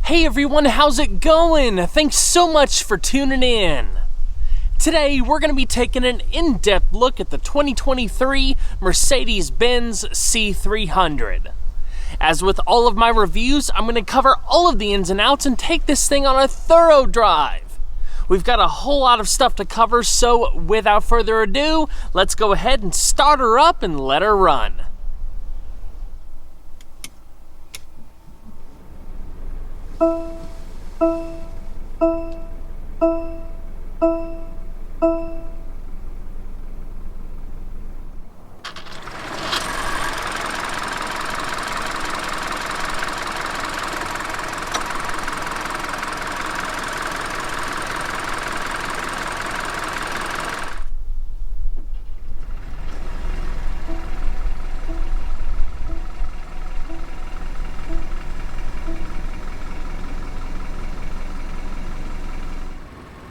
Hey everyone, how's it going? Thanks so much for tuning in. Today we're going to be taking an in-depth look at the 2023 Mercedes-Benz C300. As with all of my reviews, I'm going to cover all of the ins and outs and take this thing on a thorough drive. We've got a whole lot of stuff to cover, so without further ado, let's go ahead and start her up and let her run.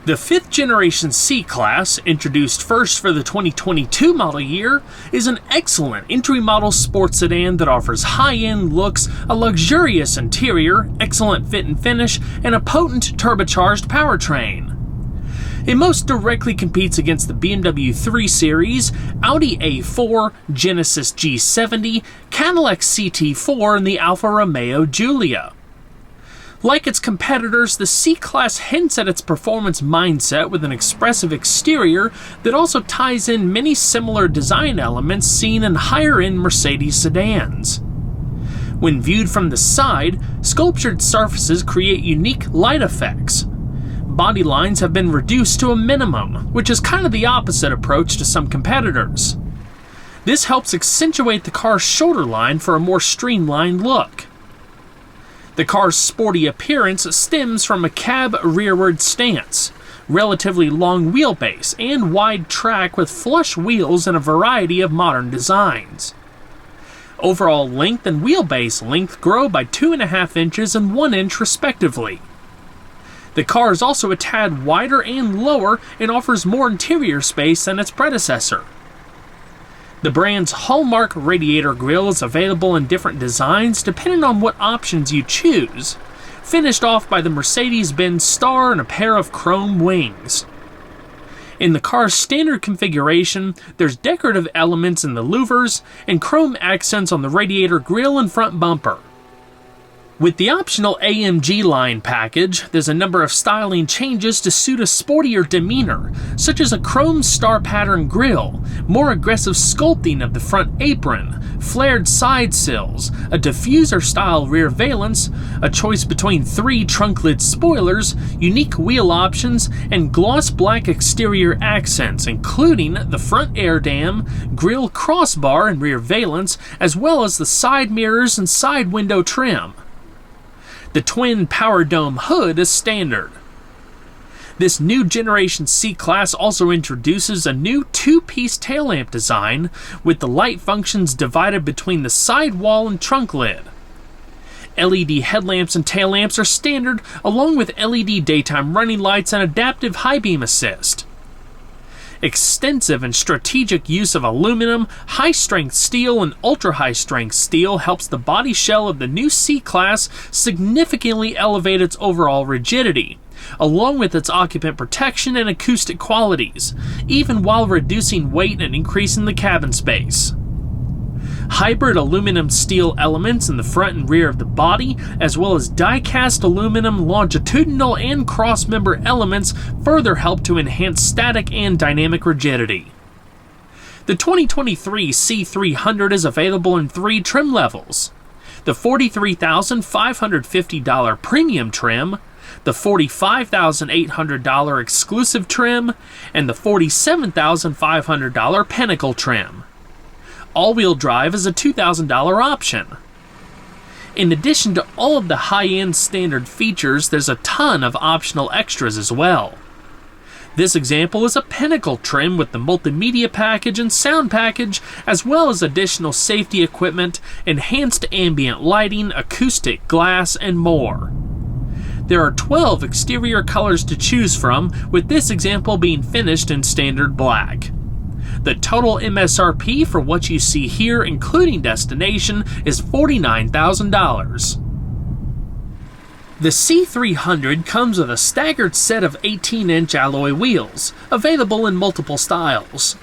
The 5th generation C-Class, introduced first for the 2022 model year, is an excellent entry-model sports sedan that offers high-end looks, a luxurious interior, excellent fit and finish, and a potent turbocharged powertrain. It most directly competes against the BMW 3 Series, Audi A4, Genesis G70, Cadillac CT4, and the Alfa Romeo Giulia. Like its competitors, the C-Class hints at its performance mindset with an expressive exterior that also ties in many similar design elements seen in higher-end Mercedes sedans. When viewed from the side, sculptured surfaces create unique light effects. Body lines have been reduced to a minimum, which is kind of the opposite approach to some competitors. This helps accentuate the car's shoulder line for a more streamlined look. The car's sporty appearance stems from a cab rearward stance, relatively long wheelbase, and wide track with flush wheels and a variety of modern designs. Overall length and wheelbase length grow by 2.5 inches and 1 inch respectively. The car is also a tad wider and lower and offers more interior space than its predecessor. The brand's hallmark radiator grille is available in different designs depending on what options you choose, finished off by the Mercedes-Benz star and a pair of chrome wings. In the car's standard configuration, there's decorative elements in the louvers and chrome accents on the radiator grille and front bumper. With the optional AMG line package, there's a number of styling changes to suit a sportier demeanor, such as a chrome star pattern grille, more aggressive sculpting of the front apron, flared side sills, a diffuser-style rear valance, a choice between 3 trunk lid spoilers, unique wheel options, and gloss black exterior accents, including the front air dam, grille crossbar and rear valance, as well as the side mirrors and side window trim. The twin power dome hood is standard. This new generation C-Class also introduces a new 2-piece tail lamp design with the light functions divided between the side wall and trunk lid. LED headlamps and tail lamps are standard, along with LED daytime running lights and adaptive high beam assist. Extensive and strategic use of aluminum, high-strength steel, and ultra-high-strength steel helps the body shell of the new C-Class significantly elevate its overall rigidity, along with its occupant protection and acoustic qualities, even while reducing weight and increasing the cabin space. Hybrid aluminum steel elements in the front and rear of the body, as well as die-cast aluminum longitudinal and cross-member elements further help to enhance static and dynamic rigidity. The 2023 C300 is available in 3 trim levels: the $43,550 premium trim, the $45,800 exclusive trim, and the $47,500 Pinnacle trim. All-wheel drive is a $2,000 option. In addition to all of the high-end standard features, there's a ton of optional extras as well. This example is a Pinnacle trim with the multimedia package and sound package, as well as additional safety equipment, enhanced ambient lighting, acoustic glass, and more. There are 12 exterior colors to choose from, with this example being finished in standard black. The total MSRP for what you see here, including destination, is $49,000. The C300 comes with a staggered set of 18-inch alloy wheels, available in multiple styles.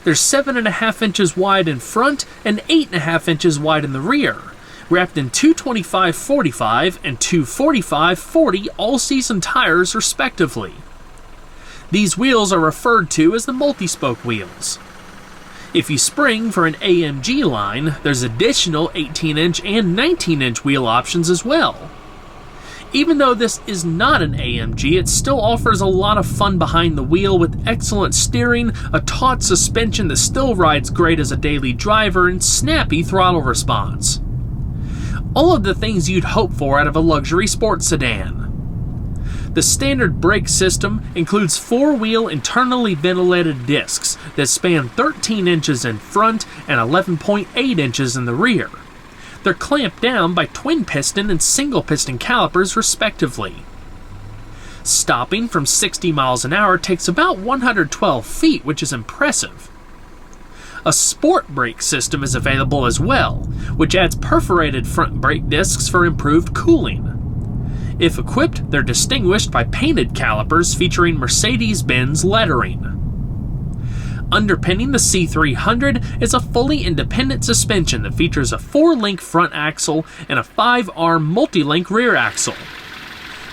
They're 7.5 inches wide in front and 8.5 inches wide in the rear, wrapped in 225/45 and 245/40 all-season tires respectively. These wheels are referred to as the multi-spoke wheels. If you spring for an AMG line, there's additional 18-inch and 19-inch wheel options as well. Even though this is not an AMG, it still offers a lot of fun behind the wheel with excellent steering, a taut suspension that still rides great as a daily driver, and snappy throttle response. All of the things you'd hope for out of a luxury sports sedan. The standard brake system includes four-wheel internally ventilated discs that span 13 inches in front and 11.8 inches in the rear. They're clamped down by twin-piston and single-piston calipers respectively. Stopping from 60 miles an hour takes about 112 feet, which is impressive. A sport brake system is available as well, which adds perforated front brake discs for improved cooling. If equipped, they're distinguished by painted calipers featuring Mercedes-Benz lettering. Underpinning the C300 is a fully independent suspension that features a 4-link front axle and a 5-arm multi-link rear axle.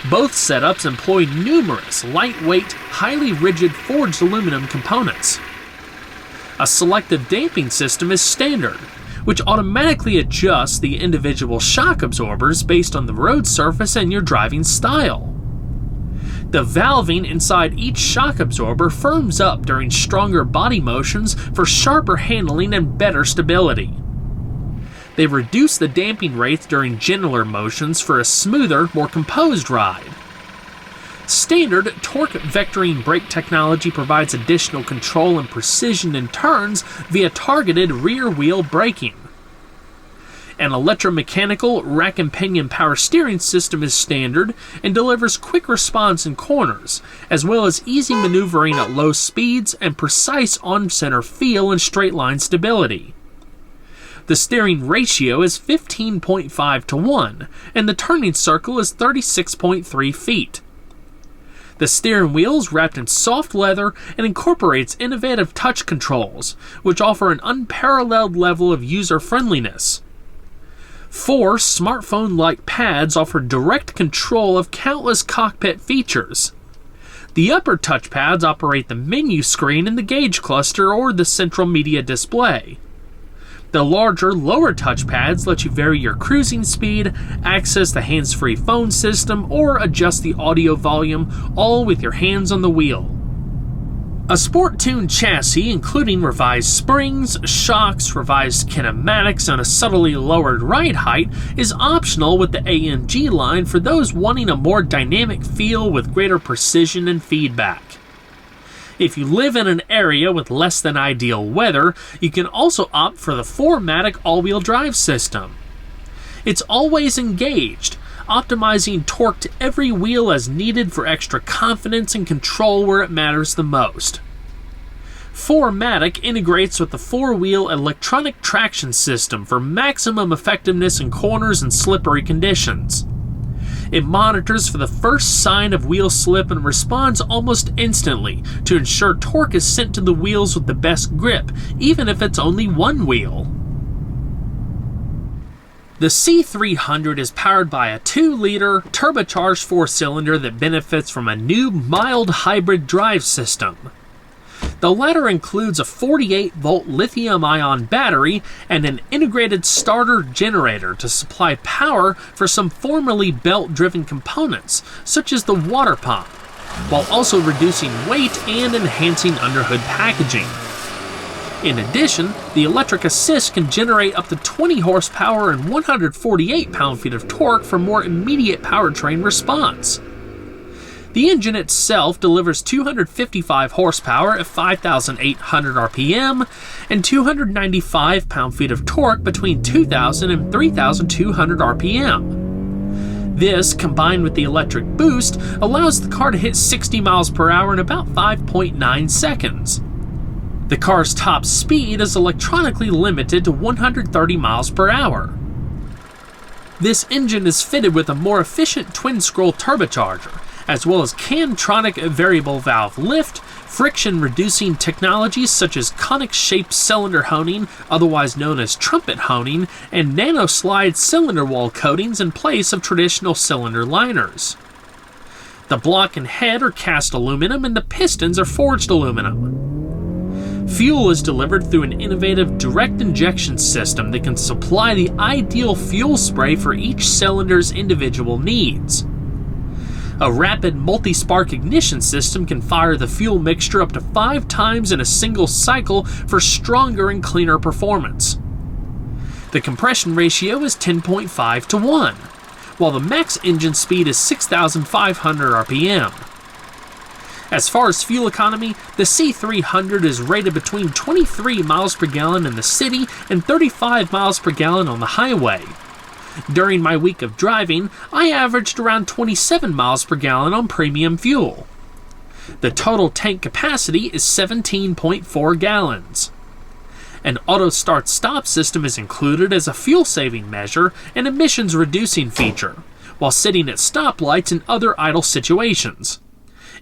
Both setups employ numerous lightweight, highly rigid forged aluminum components. A selective damping system is standard, which automatically adjusts the individual shock absorbers based on the road surface and your driving style. The valving inside each shock absorber firms up during stronger body motions for sharper handling and better stability. They reduce the damping rates during gentler motions for a smoother, more composed ride. Standard torque vectoring brake technology provides additional control and precision in turns via targeted rear wheel braking. An electromechanical rack and pinion power steering system is standard and delivers quick response in corners, as well as easy maneuvering at low speeds and precise on-center feel and straight line stability. The steering ratio is 15.5:1, and the turning circle is 36.3 feet. The steering wheel is wrapped in soft leather and incorporates innovative touch controls, which offer an unparalleled level of user-friendliness. 4 smartphone-like pads offer direct control of countless cockpit features. The upper touchpads operate the menu screen in the gauge cluster or the central media display. The larger, lower touchpads let you vary your cruising speed, access the hands-free phone system, or adjust the audio volume, all with your hands on the wheel. A sport-tuned chassis, including revised springs, shocks, revised kinematics, and a subtly lowered ride height, is optional with the AMG line for those wanting a more dynamic feel with greater precision and feedback. If you live in an area with less than ideal weather, you can also opt for the 4MATIC all-wheel drive system. It's always engaged, optimizing torque to every wheel as needed for extra confidence and control where it matters the most. 4MATIC integrates with the 4-wheel electronic traction system for maximum effectiveness in corners and slippery conditions. It monitors for the first sign of wheel slip and responds almost instantly to ensure torque is sent to the wheels with the best grip, even if it's only one wheel. The C300 is powered by a 2-liter turbocharged 4-cylinder that benefits from a new mild hybrid drive system. The latter includes a 48-volt lithium-ion battery and an integrated starter generator to supply power for some formerly belt-driven components, such as the water pump, while also reducing weight and enhancing underhood packaging. In addition, the electric assist can generate up to 20 horsepower and 148 pound-feet of torque for more immediate powertrain response. The engine itself delivers 255 horsepower at 5,800 RPM and 295 pound-feet of torque between 2,000 and 3,200 RPM. This, combined with the electric boost, allows the car to hit 60 miles per hour in about 5.9 seconds. The car's top speed is electronically limited to 130 miles per hour. This engine is fitted with a more efficient twin-scroll turbocharger, as well as Camtronic variable valve lift, friction-reducing technologies such as conic-shaped cylinder honing, otherwise known as trumpet honing, and nanoslide cylinder wall coatings in place of traditional cylinder liners. The block and head are cast aluminum and the pistons are forged aluminum. Fuel is delivered through an innovative direct injection system that can supply the ideal fuel spray for each cylinder's individual needs. A rapid multi-spark ignition system can fire the fuel mixture up to 5 times in a single cycle for stronger and cleaner performance. The compression ratio is 10.5 to 1, while the max engine speed is 6,500 RPM. As far as fuel economy, the C300 is rated between 23 miles per gallon in the city and 35 miles per gallon on the highway. During my week of driving, I averaged around 27 miles per gallon on premium fuel. The total tank capacity is 17.4 gallons. An auto start-stop system is included as a fuel-saving measure and emissions-reducing feature, while sitting at stoplights and other idle situations.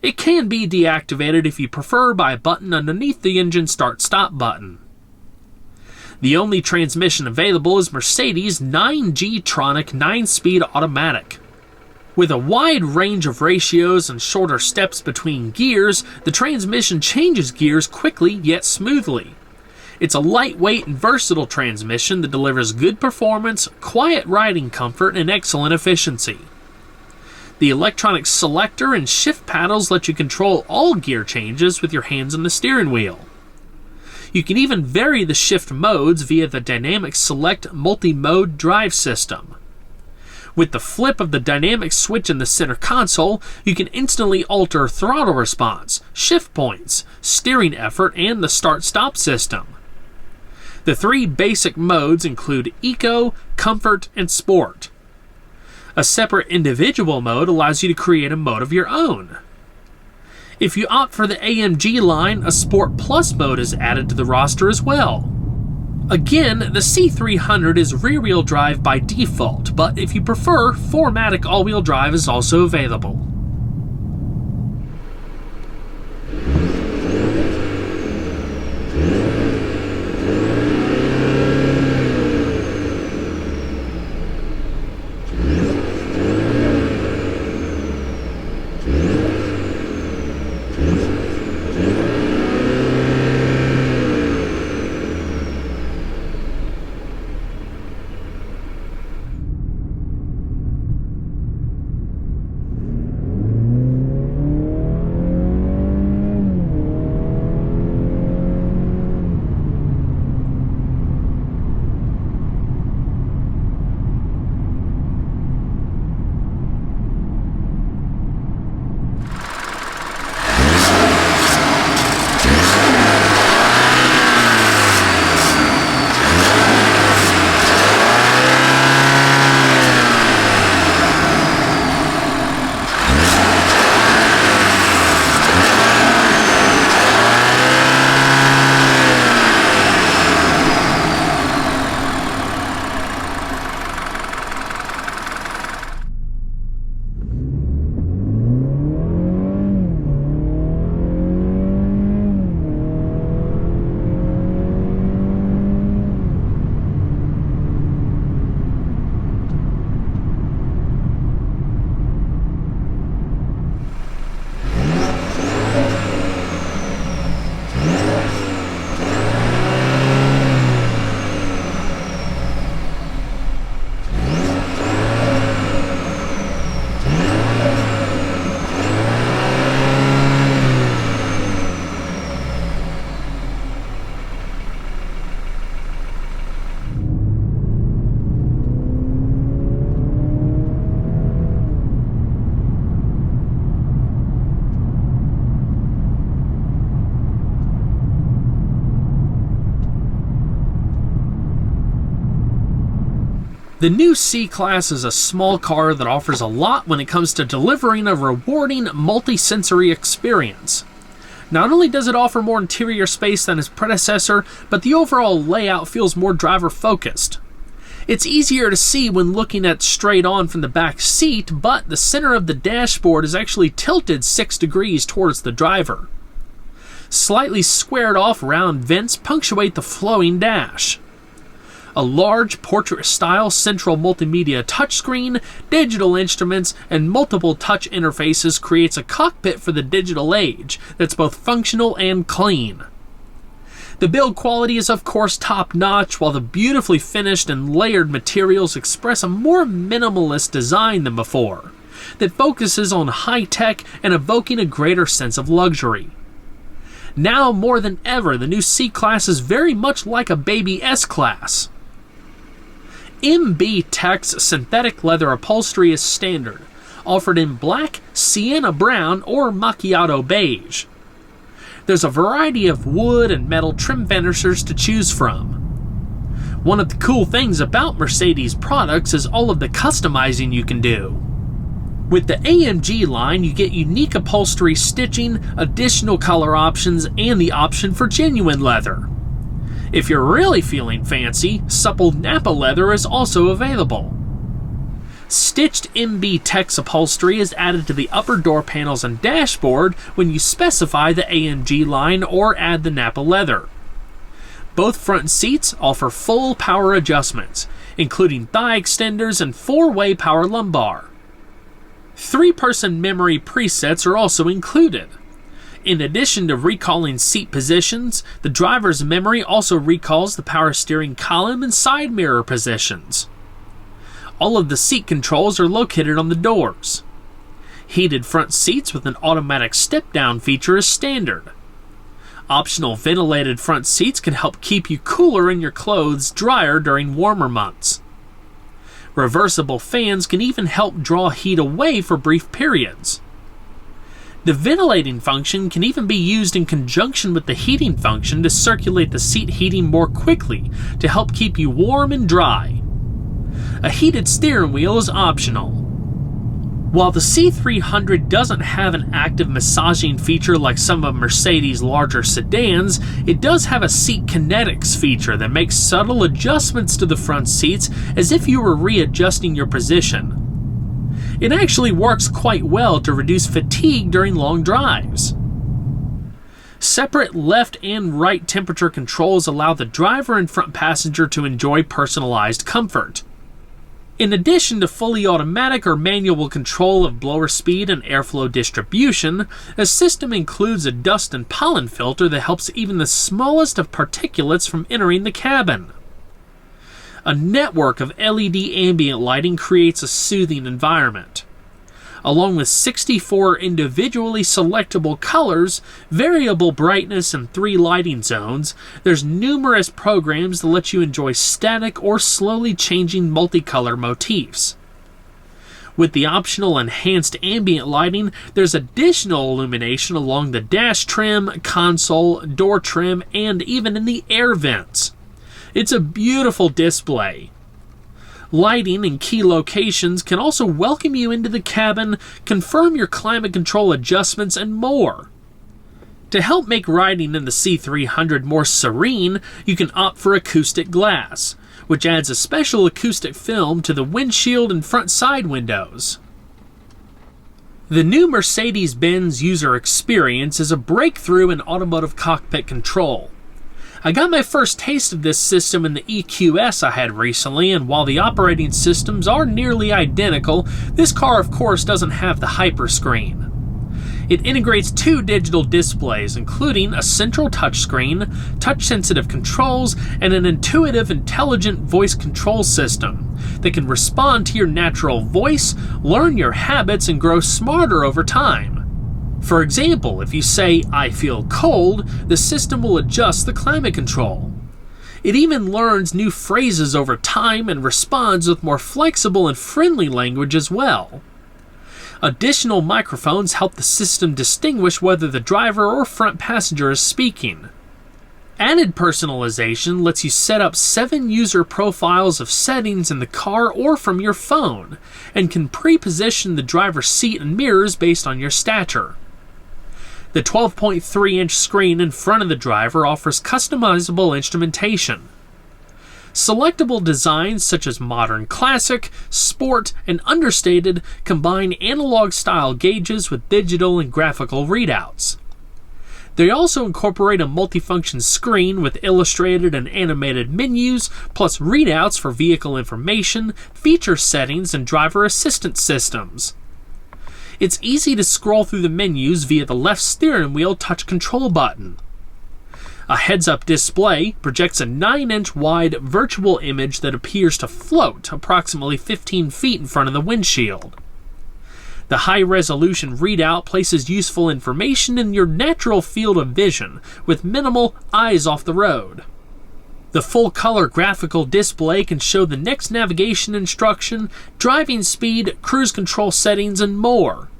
It can be deactivated if you prefer by a button underneath the engine start-stop button. The only transmission available is Mercedes' 9G-tronic 9-speed automatic. With a wide range of ratios and shorter steps between gears, the transmission changes gears quickly yet smoothly. It's a lightweight and versatile transmission that delivers good performance, quiet riding comfort, and excellent efficiency. The electronic selector and shift paddles let you control all gear changes with your hands on the steering wheel. You can even vary the shift modes via the Dynamic Select multi-mode drive system. With the flip of the dynamic switch in the center console, you can instantly alter throttle response, shift points, steering effort, and the start-stop system. The 3 basic modes include Eco, Comfort, and Sport. A separate individual mode allows you to create a mode of your own. If you opt for the AMG line, a Sport Plus mode is added to the roster as well. Again, the C300 is rear-wheel drive by default, but if you prefer, 4MATIC all-wheel drive is also available. The new C-Class is a small car that offers a lot when it comes to delivering a rewarding multi-sensory experience. Not only does it offer more interior space than its predecessor, but the overall layout feels more driver-focused. It's easier to see when looking at straight on from the back seat, but the center of the dashboard is actually tilted 6 degrees towards the driver. Slightly squared off round vents punctuate the flowing dash. A large portrait-style central multimedia touchscreen, digital instruments, and multiple touch interfaces creates a cockpit for the digital age that's both functional and clean. The build quality is of course top-notch, while the beautifully finished and layered materials express a more minimalist design than before, that focuses on high-tech and evoking a greater sense of luxury. Now more than ever, the new C-Class is very much like a baby S-Class. MB Tech's synthetic leather upholstery is standard, offered in black, sienna brown, or macchiato beige. There's a variety of wood and metal trim finishers to choose from. One of the cool things about Mercedes products is all of the customizing you can do. With the AMG line, you get unique upholstery stitching, additional color options, and the option for genuine leather. If you're really feeling fancy, supple Napa leather is also available. Stitched MB Tech's upholstery is added to the upper door panels and dashboard when you specify the AMG line or add the Napa leather. Both front seats offer full power adjustments, including thigh extenders and 4-way power lumbar. 3-person memory presets are also included. In addition to recalling seat positions, the driver's memory also recalls the power steering column and side mirror positions. All of the seat controls are located on the doors. Heated front seats with an automatic step-down feature is standard. Optional ventilated front seats can help keep you cooler and your clothes drier during warmer months. Reversible fans can even help draw heat away for brief periods. The ventilating function can even be used in conjunction with the heating function to circulate the seat heating more quickly to help keep you warm and dry. A heated steering wheel is optional. While the C300 doesn't have an active massaging feature like some of Mercedes' larger sedans, it does have a seat kinetics feature that makes subtle adjustments to the front seats as if you were readjusting your position. It actually works quite well to reduce fatigue during long drives. Separate left and right temperature controls allow the driver and front passenger to enjoy personalized comfort. In addition to fully automatic or manual control of blower speed and airflow distribution, the system includes a dust and pollen filter that helps even the smallest of particulates from entering the cabin. A network of LED ambient lighting creates a soothing environment. Along with 64 individually selectable colors, variable brightness, and 3 lighting zones, there's numerous programs that let you enjoy static or slowly changing multicolor motifs. With the optional enhanced ambient lighting, there's additional illumination along the dash trim, console, door trim, and even in the air vents. It's a beautiful display. Lighting in key locations can also welcome you into the cabin, confirm your climate control adjustments, and more. To help make riding in the C300 more serene, you can opt for acoustic glass, which adds a special acoustic film to the windshield and front side windows. The new Mercedes-Benz user experience is a breakthrough in automotive cockpit control. I got my first taste of this system in the EQS I had recently, and while the operating systems are nearly identical, this car of course doesn't have the hyperscreen. It integrates 2 digital displays, including a central touchscreen, touch-sensitive controls, and an intuitive, intelligent voice control system that can respond to your natural voice, learn your habits, and grow smarter over time. For example, if you say, "I feel cold," the system will adjust the climate control. It even learns new phrases over time and responds with more flexible and friendly language as well. Additional microphones help the system distinguish whether the driver or front passenger is speaking. Added personalization lets you set up 7 user profiles of settings in the car or from your phone, and can pre-position the driver's seat and mirrors based on your stature. The 12.3-inch screen in front of the driver offers customizable instrumentation. Selectable designs such as Modern Classic, Sport, and Understated combine analog-style gauges with digital and graphical readouts. They also incorporate a multifunction screen with illustrated and animated menus, plus readouts for vehicle information, feature settings, and driver assistance systems. It's easy to scroll through the menus via the left steering wheel touch control button. A heads-up display projects a 9-inch wide virtual image that appears to float approximately 15 feet in front of the windshield. The high-resolution readout places useful information in your natural field of vision, with minimal eyes off the road. The full-color graphical display can show the next navigation instruction, driving speed, cruise control settings, and more.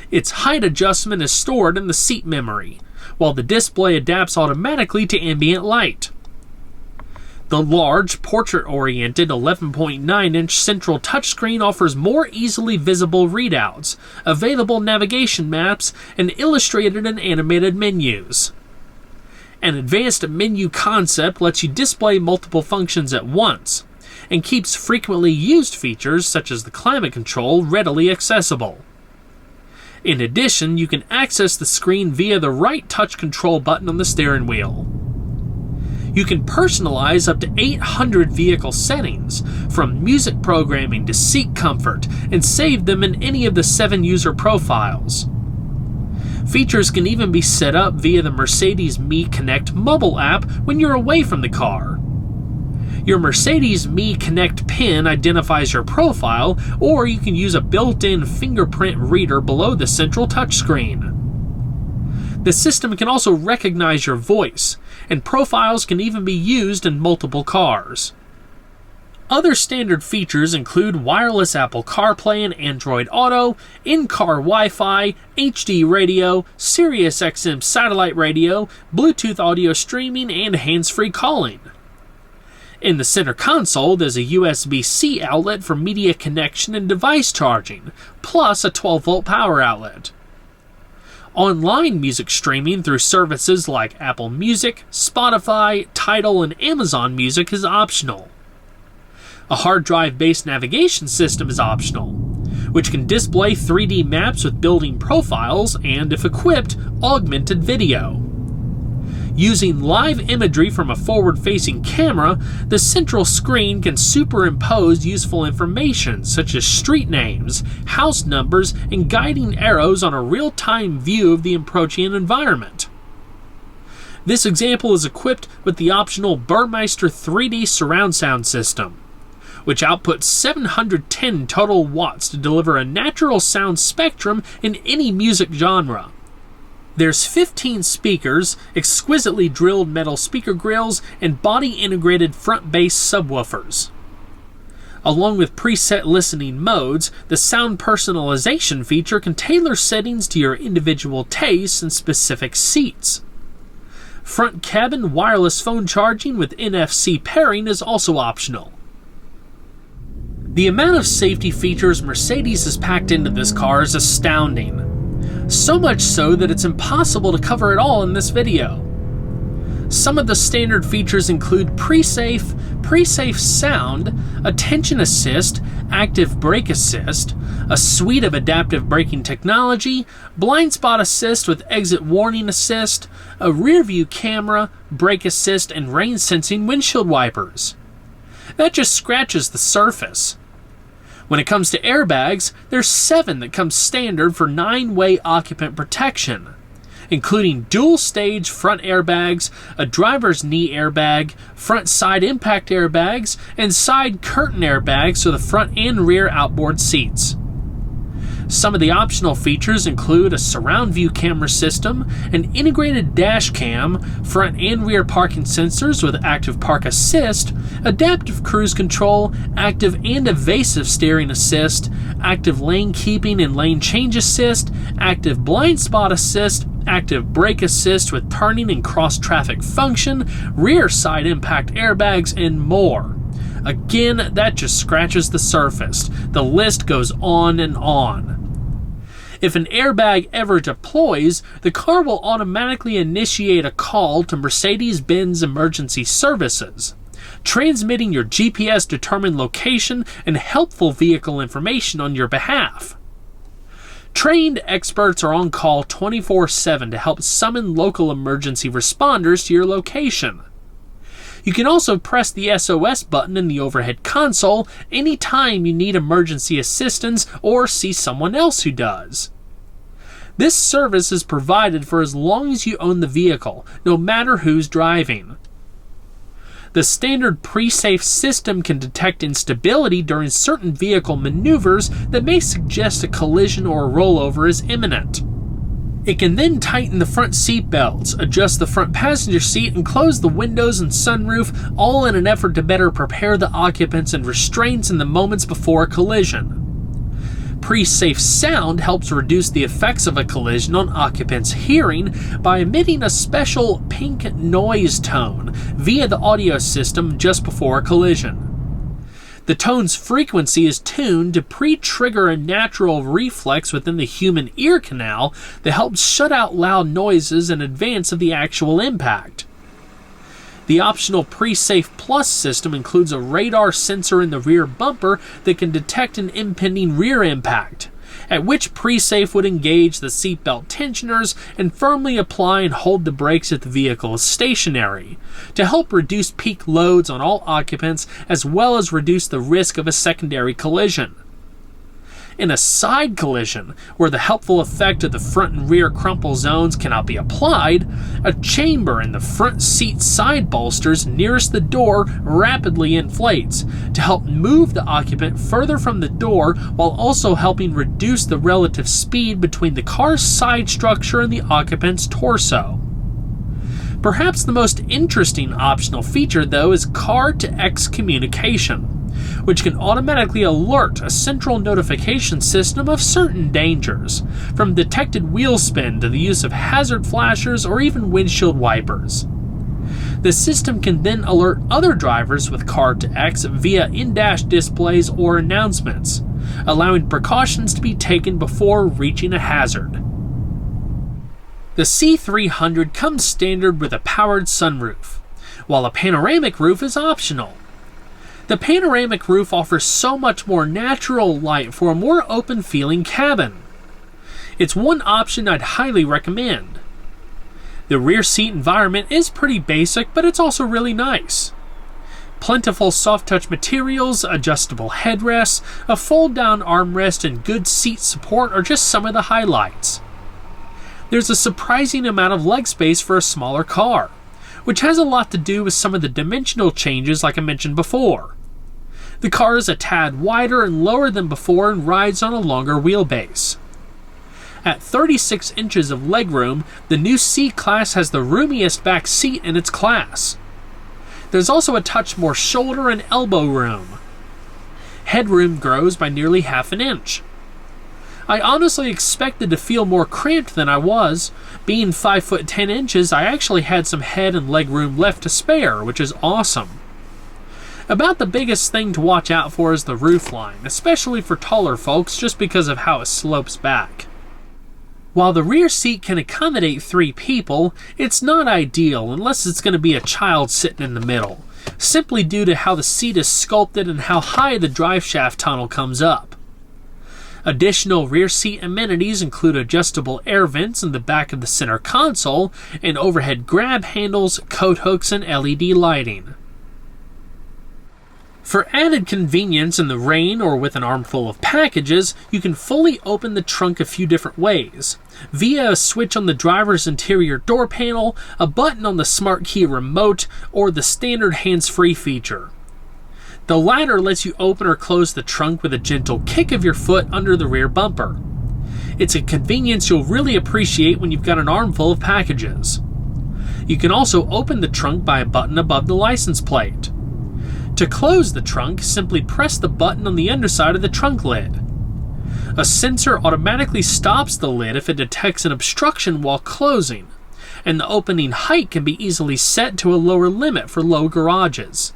Its height adjustment is stored in the seat memory, while the display adapts automatically to ambient light. The large, portrait-oriented 11.9-inch central touchscreen offers more easily visible readouts, available navigation maps, and illustrated and animated menus. An advanced menu concept lets you display multiple functions at once, and keeps frequently used features such as the climate control readily accessible. In addition, you can access the screen via the right touch control button on the steering wheel. You can personalize up to 800 vehicle settings, from music programming to seat comfort, and save them in any of the 7 user profiles. Features can even be set up via the Mercedes-Me Connect mobile app when you're away from the car. Your Mercedes-Me Connect PIN identifies your profile, or you can use a built-in fingerprint reader below the central touchscreen. The system can also recognize your voice, and profiles can even be used in multiple cars. Other standard features include wireless Apple CarPlay and Android Auto, in-car Wi-Fi, HD radio, Sirius XM satellite radio, Bluetooth audio streaming, and hands-free calling. In the center console, there's a USB-C outlet for media connection and device charging, plus a 12-volt power outlet. Online music streaming through services like Apple Music, Spotify, Tidal, and Amazon Music is optional. A hard drive-based navigation system is optional, which can display 3D maps with building profiles and, if equipped, augmented video. Using live imagery from a forward-facing camera, the central screen can superimpose useful information such as street names, house numbers, and guiding arrows on a real-time view of the approaching environment. This example is equipped with the optional Burmeister 3D surround sound system, which outputs 710 total watts to deliver a natural sound spectrum in any music genre. There's 15 speakers, exquisitely drilled metal speaker grills, and body-integrated front bass subwoofers. Along with preset listening modes, the sound personalization feature can tailor settings to your individual tastes and specific seats. Front cabin wireless phone charging with NFC pairing is also optional. The amount of safety features Mercedes has packed into this car is astounding. So much so that it's impossible to cover it all in this video. Some of the standard features include pre-safe sound, attention assist, active brake assist, a suite of adaptive braking technology, blind spot assist with exit warning assist, a rear view camera, brake assist, and rain sensing windshield wipers. That just scratches the surface. When it comes to airbags, there's 7 that come standard for 9-way occupant protection, including dual-stage front airbags, a driver's knee airbag, front side impact airbags, and side curtain airbags for the front and rear outboard seats. Some of the optional features include a surround view camera system, an integrated dash cam, front and rear parking sensors with active park assist, adaptive cruise control, active and evasive steering assist, active lane keeping and lane change assist, active blind spot assist, active brake assist with turning and cross traffic function, rear side impact airbags, and more. Again, that just scratches the surface. The list goes on and on. If an airbag ever deploys, the car will automatically initiate a call to Mercedes-Benz emergency services, transmitting your GPS-determined location and helpful vehicle information on your behalf. Trained experts are on call 24/7 to help summon local emergency responders to your location. You can also press the SOS button in the overhead console anytime you need emergency assistance or see someone else who does. This service is provided for as long as you own the vehicle, no matter who's driving. The standard pre-safe system can detect instability during certain vehicle maneuvers that may suggest a collision or a rollover is imminent. It can then tighten the front seat belts, adjust the front passenger seat, and close the windows and sunroof, all in an effort to better prepare the occupants and restraints in the moments before a collision. Pre-safe sound helps reduce the effects of a collision on occupants' hearing by emitting a special pink noise tone via the audio system just before a collision. The tone's frequency is tuned to pre-trigger a natural reflex within the human ear canal that helps shut out loud noises in advance of the actual impact. The optional Pre-Safe Plus system includes a radar sensor in the rear bumper that can detect an impending rear impact, at which Pre-Safe would engage the seatbelt tensioners and firmly apply and hold the brakes if the vehicle is stationary, to help reduce peak loads on all occupants as well as reduce the risk of a secondary collision. In a side collision, where the helpful effect of the front and rear crumple zones cannot be applied, a chamber in the front seat side bolsters nearest the door rapidly inflates to help move the occupant further from the door while also helping reduce the relative speed between the car's side structure and the occupant's torso. Perhaps the most interesting optional feature, though, is car-to-X communication, which can automatically alert a central notification system of certain dangers, from detected wheel spin to the use of hazard flashers or even windshield wipers. The system can then alert other drivers with car-to-X via in-dash displays or announcements, allowing precautions to be taken before reaching a hazard. The C300 comes standard with a powered sunroof, while a panoramic roof is optional. The panoramic roof offers so much more natural light for a more open-feeling cabin. It's one option I'd highly recommend. The rear seat environment is pretty basic, but it's also really nice. Plentiful soft-touch materials, adjustable headrests, a fold-down armrest, and good seat support are just some of the highlights. There's a surprising amount of leg space for a smaller car, which has a lot to do with some of the dimensional changes like I mentioned before. The car is a tad wider and lower than before and rides on a longer wheelbase. At 36 inches of legroom, the new C-Class has the roomiest back seat in its class. There's also a touch more shoulder and elbow room. Headroom grows by nearly half an inch. I honestly expected to feel more cramped than I was. Being 5 foot 10 inches, I actually had some head and leg room left to spare, which is awesome. About the biggest thing to watch out for is the roofline, especially for taller folks just because of how it slopes back. While the rear seat can accommodate 3 people, it's not ideal unless it's going to be a child sitting in the middle, simply due to how the seat is sculpted and how high the driveshaft tunnel comes up. Additional rear seat amenities include adjustable air vents in the back of the center console and overhead grab handles, coat hooks, and LED lighting. For added convenience in the rain or with an armful of packages, you can fully open the trunk a few different ways, via a switch on the driver's interior door panel, a button on the smart key remote, or the standard hands-free feature. The latter lets you open or close the trunk with a gentle kick of your foot under the rear bumper. It's a convenience you'll really appreciate when you've got an armful of packages. You can also open the trunk by a button above the license plate. To close the trunk, simply press the button on the underside of the trunk lid. A sensor automatically stops the lid if it detects an obstruction while closing, and the opening height can be easily set to a lower limit for low garages.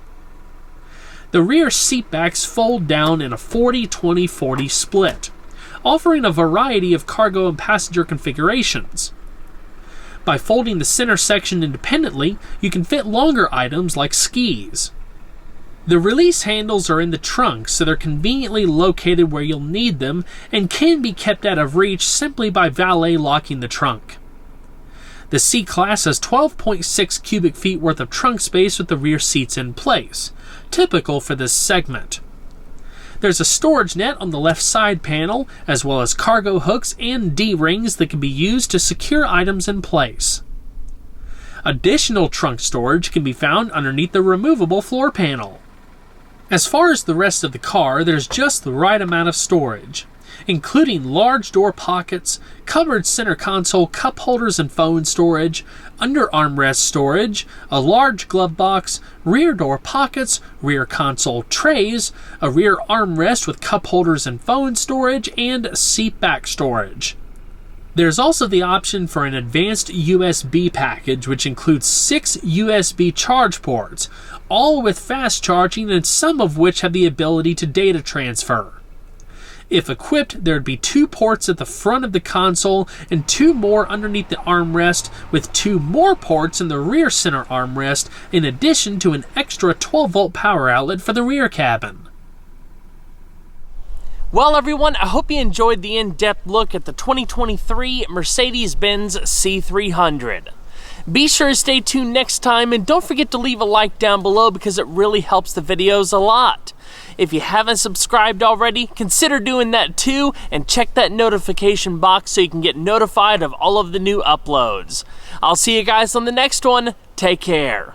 The rear seatbacks fold down in a 40-20-40 split, offering a variety of cargo and passenger configurations. By folding the center section independently, you can fit longer items like skis. The release handles are in the trunk, so they're conveniently located where you'll need them and can be kept out of reach simply by valet locking the trunk. The C-Class has 12.6 cubic feet worth of trunk space with the rear seats in place, typical for this segment. There's a storage net on the left side panel, as well as cargo hooks and D-rings that can be used to secure items in place. Additional trunk storage can be found underneath the removable floor panel. As far as the rest of the car, there's just the right amount of storage, including large door pockets, covered center console cup holders and phone storage, under armrest storage, a large glove box, rear door pockets, rear console trays, a rear armrest with cup holders and phone storage, and seat back storage. There's also the option for an advanced USB package, which includes 6 USB charge ports, all with fast charging and some of which have the ability to data transfer. If equipped, there'd be 2 ports at the front of the console and 2 more underneath the armrest, with 2 more ports in the rear center armrest, in addition to an extra 12-volt power outlet for the rear cabin. Well, everyone, I hope you enjoyed the in-depth look at the 2023 Mercedes-Benz C300. Be sure to stay tuned next time, and don't forget to leave a like down below because it really helps the videos a lot. If you haven't subscribed already, consider doing that too, and check that notification box so you can get notified of all of the new uploads. I'll see you guys on the next one. Take care.